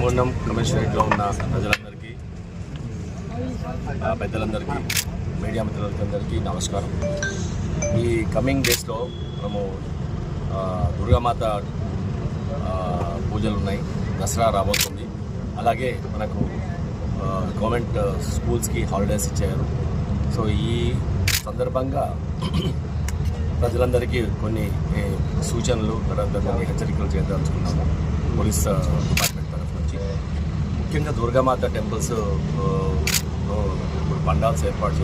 రామగుండం కమిషనరేట్లో ఉన్న ప్రజలందరికీ, పెద్దలందరికీ, మీడియా మిత్రులందరికీ నమస్కారం. ఈ కమింగ్ డేస్లో మనము దుర్గామాత పూజలు ఉన్నాయి, దసరా రాబోతుంది. అలాగే మనకు గవర్నమెంట్ స్కూల్స్కి హాలిడేస్ ఇచ్చారు. సో ఈ సందర్భంగా ప్రజలందరికీ కొన్ని సూచనలు, తర్వాత కొన్ని హెచ్చరికలు చేయదలుచుకున్నాము పోలీస్ డిపార్ట్మెంట్ తరఫు నుంచి. ముఖ్యంగా దుర్గామాత టెంపుల్స్ ఇప్పుడు పండాల్స్ ఏర్పాటు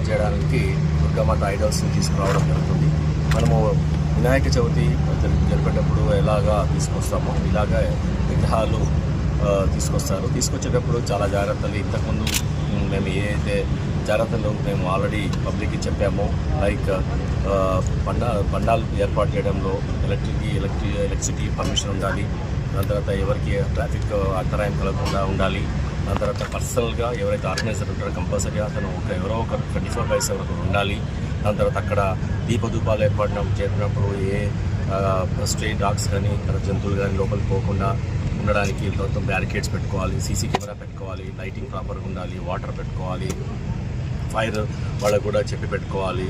చేయడానికి దుర్గామాత ఐడల్స్ని తీసుకురావడం జరుగుతుంది. మనము వినాయక చవితి జరిపేటప్పుడు ఎలాగా తీసుకొస్తామో ఇలాగా విగ్రహాలు తీసుకొచ్చేటప్పుడు చాలా జాగ్రత్తలు, ఇంతకుముందు మేము ఏదైతే జాగ్రత్తలు మేము ఆల్రెడీ పబ్లిక్కి చెప్పామో, లైక్ పండాలు ఏర్పాటు చేయడంలో ఎలక్ట్రిసిటీ పర్మిషన్ ఉండాలి. దాని తర్వాత ఎవరికి ట్రాఫిక్ అంతరాయం కలగకుండా ఉండాలి. దాని తర్వాత పర్సనల్గా ఎవరైతే ఆర్గనైజర్ ఉంటారో కంపల్సరీగా అతను ఎవరో ఒకరు 24/7 వరకు ఉండాలి. దాని తర్వాత అక్కడ దీపాలు చేసినప్పుడు ఏ స్ట్రే డాగ్స్ కానీ జంతువులు కానీ లోపలికి పోకుండా ఉండడానికి మొత్తం బ్యారికేడ్స్ పెట్టుకోవాలి, సీసీ కెమెరా పెట్టుకోవాలి, లైటింగ్ ప్రాపర్గా ఉండాలి, వాటర్ పెట్టుకోవాలి, ఫైర్ వాళ్ళకు కూడా చెప్పి పెట్టుకోవాలి.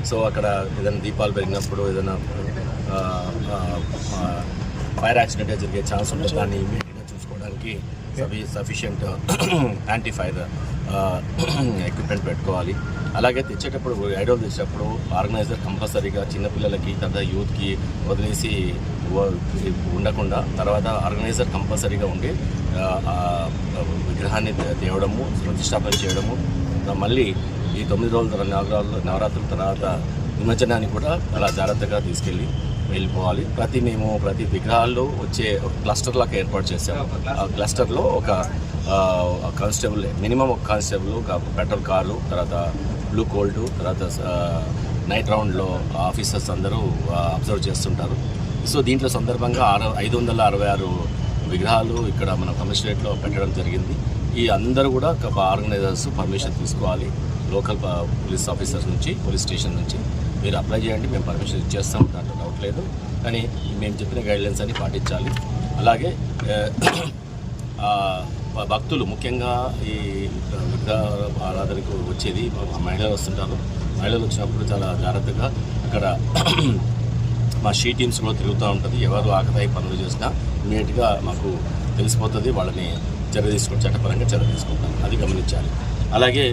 సో అక్కడ ఏదైనా దీపాలు పెరిగినప్పుడు ఏదైనా ఫైర్ యాక్సిడెంట్ జరిగే ఛాన్స్ ఉంటుంది. దాన్ని ఇమీడియట్గా చూసుకోవడానికి సఫిషియంట్ యాంటీ ఫైర్ ఎక్విప్మెంట్ పెట్టుకోవాలి. అలాగే తెచ్చేటప్పుడు ఐడల్ తెచ్చేటప్పుడు ఆర్గనైజర్ కంపల్సరీగా చిన్నపిల్లలకి తర్వాత యూత్కి వదిలేసి ఉండకుండా తర్వాత ఆర్గనైజర్ కంపల్సరీగా ఉండి విగ్రహాన్ని తేవడము, ప్రతిష్టాపన చేయడము, మళ్ళీ ఈ 9 రోజుల నవరాత్రుల తర్వాత నిమజ్జనాన్ని కూడా అలా జాగ్రత్తగా వెళ్ళిపోవాలి. ప్రతి విగ్రహాల్లో వచ్చే ఒక క్లస్టర్ లాగా ఏర్పాటు చేశాము. ఆ క్లస్టర్లో ఒక కానిస్టేబుల్, మినిమం ఒక కానిస్టేబుల్, ఒక పెట్రోల్ కార్లు, తర్వాత బ్లూ కోల్డ్, తర్వాత నైట్ రౌండ్లో ఆఫీసర్స్ అందరూ అబ్జర్వ్ చేస్తుంటారు. సో దీంట్లో సందర్భంగా 566 విగ్రహాలు ఇక్కడ మన కమిషనరేట్లో పెట్టడం జరిగింది. ఈ అందరూ కూడా ఆర్గనైజర్స్ పర్మిషన్ తీసుకోవాలి. లోకల్ పోలీస్ ఆఫీసర్స్ నుంచి, పోలీస్ స్టేషన్ నుంచి మీరు అప్లై చేయండి, మేము పర్మిషన్ ఇచ్చేస్తాం, దాంట్లో డౌట్ లేదు. కానీ మేము చెప్పిన గైడ్లైన్స్ అన్ని పాటించాలి. అలాగే భక్తులు ముఖ్యంగా ఈ విగ్రహ ఆరాధనకు వచ్చేది మహిళలు వస్తుంటారు. మహిళలు వచ్చినప్పుడు చాలా జాగ్రత్తగా అక్కడ మా షీ టీమ్స్ కూడా తిరుగుతూ ఉంటుంది. ఎవరు ఆకతాయి పనులు చేసినా ఇమీడియట్గా మాకు తెలిసిపోతుంది, వాళ్ళని చట్టపరంగా చర్య తీసుకుంటాం. అది గమనించాలి. అలాగే